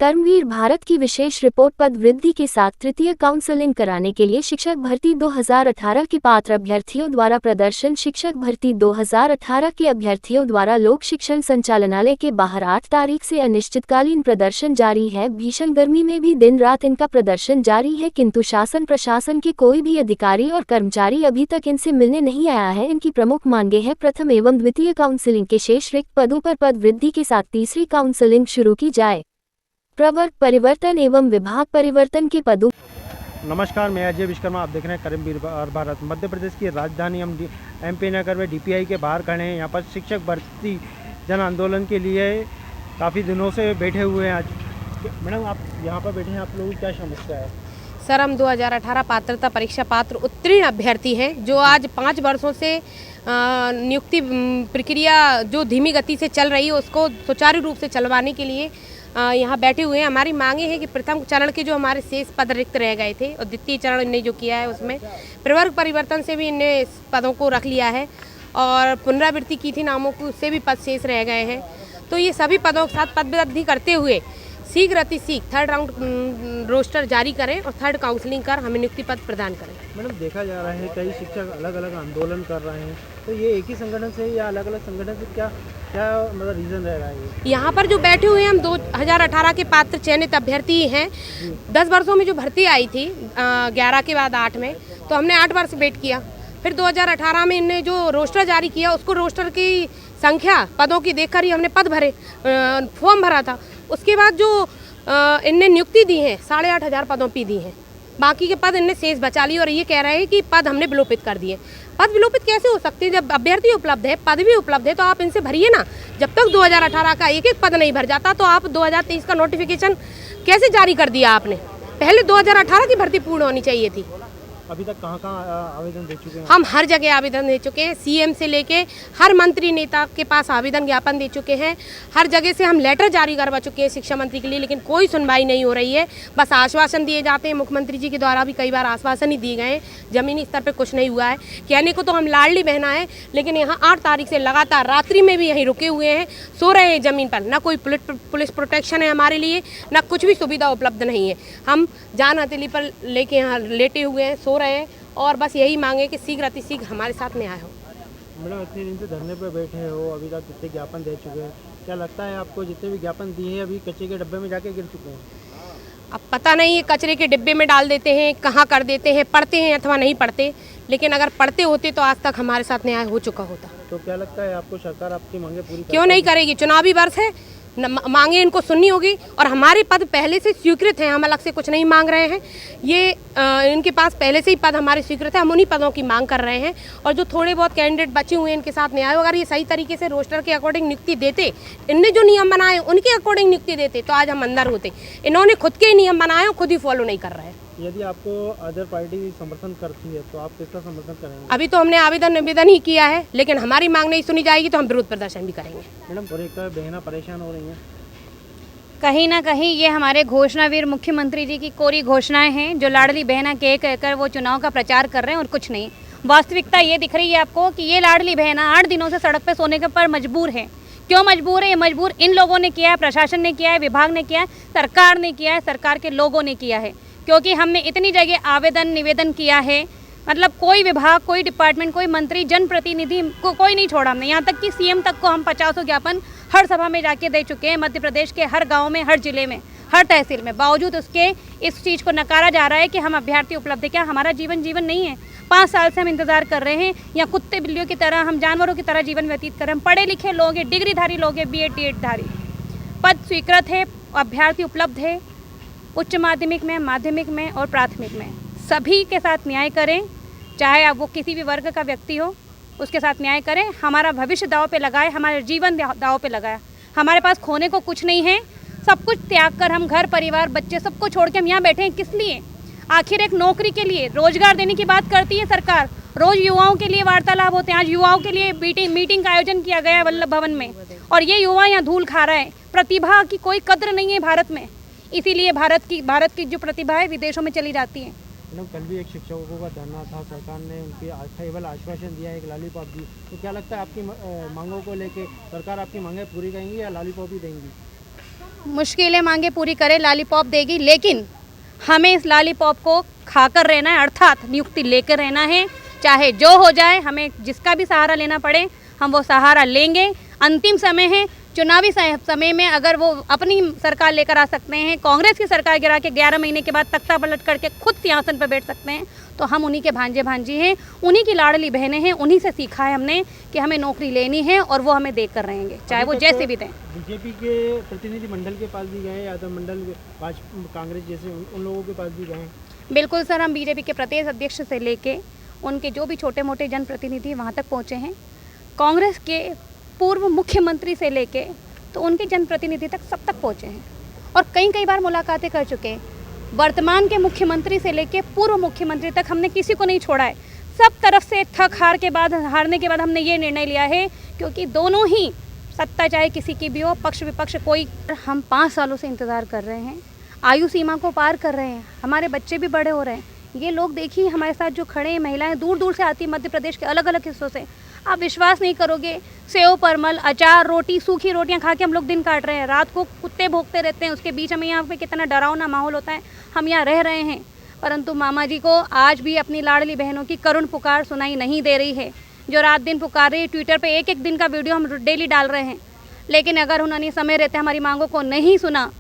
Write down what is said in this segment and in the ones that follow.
कर्मवीर भारत की विशेष रिपोर्ट पद वृद्धि के साथ तृतीय काउंसलिंग कराने के लिए शिक्षक भर्ती 2018 के पात्र अभ्यर्थियों द्वारा प्रदर्शन। शिक्षक भर्ती 2018 के अभ्यर्थियों द्वारा लोक शिक्षण संचालनालय के बाहर 8 तारीख से अनिश्चितकालीन प्रदर्शन जारी है। भीषण गर्मी में भी दिन रात इनका प्रदर्शन जारी है, किंतु शासन प्रशासन के कोई भी अधिकारी और कर्मचारी अभी तक इनसे मिलने नहीं आया है। इनकी प्रमुख मांगे है, प्रथम एवं द्वितीय काउंसलिंग के शेष रिक्त पदों पर पद वृद्धि के साथ तीसरी काउंसलिंग शुरू की जाए। प्रवर्ग परिवर्तन एवं विभाग परिवर्तन के पदों। नमस्कार, मैं अजय विश्वकर्मा, आप देख रहे हैं कर्मवीर भारत। मध्य प्रदेश की राजधानी हम MP नगर में DPI के बाहर खड़े हैं। यहाँ पर शिक्षक भर्ती जन आंदोलन के लिए काफ़ी दिनों से बैठे हुए हैं। आज मैडम आप यहाँ पर बैठे हैं, आप लोगों की क्या समस्या है? सर, हम 2018 पात्रता परीक्षा पात्र उत्तीर्ण अभ्यर्थी हैं, जो आज 5 वर्षों से नियुक्ति प्रक्रिया जो धीमी गति से चल रही है उसको सुचारू रूप से चलवाने के लिए यहाँ बैठे हुए हैं। हमारी मांगे है कि प्रथम चरण के जो हमारे शेष पद रिक्त रह गए थे और द्वितीय चरण इन्हें जो किया है उसमें प्रवर्ग परिवर्तन से भी इन्हें पदों को रख लिया है और पुनरावृत्ति की थी नामों को, उससे भी पद शेष रह गए हैं। तो ये सभी पदों के साथ पद वृद्धि करते हुए शीघ्र अतिशीघ्र थर्ड राउंड रोस्टर जारी करें और थर्ड काउंसलिंग कर हमें नियुक्ति पद प्रदान करें। मैडम, देखा जा रहा है कई शिक्षक अलग अलग आंदोलन कर रहे हैं, तो ये एक ही संगठन से या अलग अलग संगठन से क्या मतलब रीज़न रह रहा है? यहाँ पर जो बैठे हुए हैं हम 2018 के पात्र चयनित अभ्यर्थी हैं। 10 वर्षों में जो भर्ती आई थी 11 के बाद 8 में, तो हमने 8 वर्ष वेट किया। फिर 2018 में इन्हें जो रोस्टर जारी किया उसको रोस्टर की संख्या पदों की देखकर ही हमने पद भरे, फॉर्म भरा था। उसके बाद जो इनने नियुक्ति दी है 8,500 पदों पर दी हैं, बाकी के पद इनने शेष बचा लिए और ये कह रहे हैं कि पद हमने विलोपित कर दिए। पद विलोपित कैसे हो सकते हैं? जब अभ्यर्थी उपलब्ध है, पद भी उपलब्ध है, तो आप इनसे भरिए ना। जब तक 2018 का एक एक पद नहीं भर जाता तो आप 2023 का नोटिफिकेशन कैसे जारी कर दिया आपने? पहले 2018 की भर्ती पूर्ण होनी चाहिए थी। अभी तक कहाँ आवेदन दे चुके हैं? हम हर जगह आवेदन दे चुके हैं, CM से लेके हर मंत्री नेता के पास आवेदन ज्ञापन दे चुके हैं। हर जगह से हम लेटर जारी करवा चुके हैं शिक्षा मंत्री के लिए, लेकिन कोई सुनवाई नहीं हो रही है। बस आश्वासन दिए जाते हैं। मुख्यमंत्री जी के द्वारा भी कई बार आश्वासन ही दिए गए हैं, ज़मीनी स्तर पर कुछ नहीं हुआ है। कहने को तो हम लाडली बहना है, लेकिन यहाँ 8 तारीख से लगातार रात्रि में भी यहीं रुके हुए हैं, सो रहे हैं ज़मीन पर। ना कोई पुलिस प्रोटेक्शन है हमारे लिए, ना कुछ भी सुविधा उपलब्ध नहीं है। हम जान हथेली पर लेके यहाँ लेटे हुए हैं, सो रहे हैं और बस यही मांगे कि शीघ्र अतिशीघ्र हमारे साथ न्याय हो। मैडम, इतने दिन से धरने पर बैठे हो, अभी तक कितने ज्ञापन दे चुके हैं? क्या लगता है आपको जितने भी ज्ञापन दिए हैं अभी कचरे के डब्बे में जाके गिर चुके हैं? अब पता नहीं है, कचरे के डिब्बे में डाल देते हैं, कहाँ कर देते हैं, पढ़ते हैं अथवा नहीं पढ़ते। लेकिन अगर पढ़ते होते तो आज तक हमारे साथ न्याय हो चुका होता। तो क्या लगता है आपको सरकार आपकी मांगे पूरी क्यों नहीं करेगी? चुनावी वर्ष है, मांगे इनको सुननी होगी। और हमारे पद पहले से स्वीकृत हैं, हम अलग से कुछ नहीं मांग रहे हैं। ये इनके पास पहले से ही पद हमारे स्वीकृत है, हम उन्हीं पदों की मांग कर रहे हैं। और जो थोड़े बहुत कैंडिडेट बचे हुए हैं इनके साथ न्याय, अगर ये सही तरीके से रोस्टर के अकॉर्डिंग नियुक्ति देते, इनने जो नियम बनाए उनके अकॉर्डिंग नियुक्ति देते तो आज हम अंदर होते। इन्होंने खुद के ही नियम बनाए और खुद ही फॉलो नहीं कर रहे हैं। यदि आपको अदर पार्टी समर्थन करती है तो आप किसका समर्थन करेंगे? अभी तो हमने निवेदन ही किया है, लेकिन हमारी मांग नहीं सुनी जाएगी तो हम विरोध प्रदर्शन भी करेंगे। मैडम, और एक तो बहना परेशान हो रही हैं। कहीं ना कहीं ये हमारे घोषणावीर मुख्यमंत्री जी की कोरी घोषणाएं हैं, जो लाडली बहना कह कहकर वो चुनाव का प्रचार कर रहे हैं और कुछ नहीं। वास्तविकता ये दिख रही है आपको कि ये लाडली बहना 8 दिनों से सड़क पे सोने के पर मजबूर है। क्यों मजबूर है? ये मजबूर इन लोगों ने किया है, प्रशासन ने किया है, विभाग ने किया है, सरकार ने किया है, सरकार के लोगों ने किया है। क्योंकि हमने इतनी जगह आवेदन निवेदन किया है, मतलब कोई विभाग, कोई डिपार्टमेंट, कोई मंत्री, जनप्रतिनिधि को कोई नहीं छोड़ा हमने। यहाँ तक कि CM तक को हम 50 ज्ञापन हर सभा में जाके दे चुके हैं, मध्य प्रदेश के हर गांव में, हर जिले में, हर तहसील में। बावजूद उसके इस चीज़ को नकारा जा रहा है कि हम अभ्यर्थी उपलब्ध है। क्या हमारा जीवन नहीं है? 5 साल से हम इंतज़ार कर रहे हैं, या कुत्ते बिल्लियों की तरह, हम जानवरों की तरह जीवन व्यतीत कर रहे हैं। हम पढ़े लिखे लोग हैं, डिग्रीधारी लोग हैं, BEd DEd धारी। पद स्वीकृत है, अभ्यर्थी उपलब्ध है, उच्च माध्यमिक में, माध्यमिक में और प्राथमिक में। सभी के साथ न्याय करें, चाहे अब वो किसी भी वर्ग का व्यक्ति हो, उसके साथ न्याय करें। हमारा भविष्य दांव पे लगाए, हमारा जीवन दांव पे लगाया। हमारे पास खोने को कुछ नहीं है, सब कुछ त्याग कर हम घर परिवार बच्चे सबको छोड़ के हम यहाँ बैठे हैं। किस लिए? आखिर एक नौकरी के लिए, रोजगार देने की बात करती है सरकार। रोज युवाओं के लिए वार्तालाप होते हैं। आज युवाओं के लिए मीटिंग का आयोजन किया गया है वल्लभ भवन में, और ये युवा यहाँ धूल खा रहा है। प्रतिभा की कोई कद्र नहीं है भारत में, इसीलिए भारत की जो प्रतिभा है विदेशों में चली जाती है। मैडम, कल भी एक शिक्षकों का धरना था, सरकार ने उनकी केवल आश्वासन दिया, एक लॉलीपॉप दी। तो क्या लगता है आपकी मांगों को लेके सरकार आपकी मांगें पूरी करेंगी या लॉलीपॉप ही देंगी? मुश्किलें मांगे पूरी करे, लॉलीपॉप देगी, लेकिन हमें इस लॉलीपॉप को खाकर रहना है, अर्थात नियुक्ति लेकर रहना है। चाहे जो हो जाए, हमें जिसका भी सहारा लेना पड़े हम वो सहारा लेंगे। अंतिम समय है, चुनावी समय में अगर वो अपनी सरकार लेकर आ सकते हैं, कांग्रेस की सरकार गिरा के 11 महीने के बाद तख्ता पलट करके खुद सिंहासन पर बैठ सकते हैं, तो हम उन्हीं के भांजे भांजी हैं, उन्हीं की लाडली बहनें हैं, उन्हीं से सीखा है हमने कि हमें नौकरी लेनी है और वो हमें देकर रहेंगे, चाहे वो जैसे भी दें। बीजेपी के प्रतिनिधि मंडल के पास भी गए, यादव मंडल, भाजपा, कांग्रेस जैसे उन लोगों के पास भी गए? बिल्कुल सर, हम बीजेपी के प्रदेश अध्यक्ष से लेके उनके जो भी छोटे मोटे जनप्रतिनिधि वहाँ तक पहुँचे हैं, कांग्रेस के पूर्व मुख्यमंत्री से लेके तो उनके जनप्रतिनिधि तक सब तक पहुँचे हैं और कई बार मुलाकातें कर चुके हैं। वर्तमान के मुख्यमंत्री से लेके पूर्व मुख्यमंत्री तक हमने किसी को नहीं छोड़ा है। सब तरफ से हारने के बाद हमने ये निर्णय लिया है, क्योंकि दोनों ही सत्ता चाहे किसी की भी हो, पक्ष विपक्ष कोई, हम 5 सालों से इंतज़ार कर रहे हैं, आयु सीमा को पार कर रहे हैं, हमारे बच्चे भी बड़े हो रहे हैं। ये लोग देखिए हमारे साथ जो खड़े हैं, महिलाएं दूर दूर से आती, मध्य प्रदेश के अलग अलग हिस्सों से। आप विश्वास नहीं करोगे, सेव परमल, अचार, रोटी, सूखी रोटियां खा के हम लोग दिन काट रहे हैं, रात को कुत्ते भौंकते रहते हैं, उसके बीच हमें यहाँ पे कितना डरावना माहौल होता है, हम यहाँ रह रहे हैं। परंतु मामा जी को आज भी अपनी लाडली बहनों की करुण पुकार सुनाई नहीं दे रही है, जो रात दिन पुकार रही है। ट्विटर पे एक दिन का वीडियो हम डेली डाल रहे हैं, लेकिन अगर उन्होंने समय रहते हमारी मांगों को नहीं सुना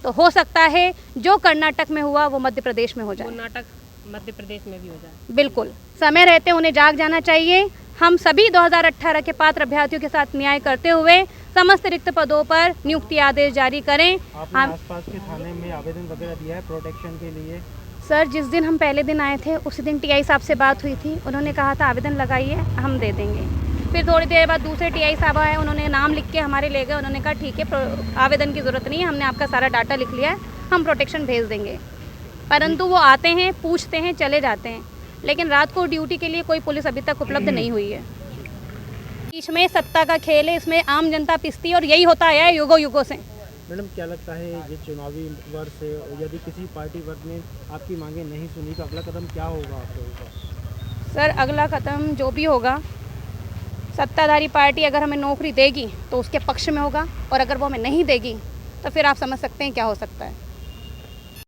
तो हो सकता है जो कर्नाटक में हुआ वो मध्य प्रदेश में हो जाए, नाटक मध्य प्रदेश में भी हो जाए। बिल्कुल, समय रहते उन्हें जाग जाना चाहिए। हम सभी 2018 के पात्र अभ्यर्थियों के साथ न्याय करते हुए समस्त रिक्त पदों पर नियुक्ति आदेश जारी करें। आपने आसपास के थाने में आवेदन वगैरह दिया है प्रोटेक्शन के लिए? सर, जिस दिन हम पहले दिन आए थे उसी दिन टीआई साहब से बात हुई थी, उन्होंने कहा था आवेदन लगाइए, हम दे देंगे। फिर थोड़ी देर बाद दूसरे टीआई साहब आए, उन्होंने नाम लिख के हमारे ले गए, उन्होंने कहा ठीक है, आवेदन की ज़रूरत नहीं है, हमने आपका सारा डाटा लिख लिया है, हम प्रोटेक्शन भेज देंगे। परंतु वो आते हैं, पूछते हैं, चले जाते हैं, लेकिन रात को ड्यूटी के लिए कोई पुलिस अभी तक उपलब्ध नहीं हुई है। बीच में सत्ता का खेल है, इसमें आम जनता पिसती है और यही होता आया है युगों युगों से। मैडम, क्या लगता है ये चुनावी वर्ष है, यदि किसी पार्टी वर्ग ने आपकी मांगे नहीं सुनी तो अगला कदम क्या होगा आप लोगों का? सर, अगला कदम जो भी होगा, सत्ताधारी पार्टी अगर हमें नौकरी देगी तो उसके पक्ष में होगा, और अगर वो हमें नहीं देगी तो फिर आप समझ सकते हैं क्या हो सकता है।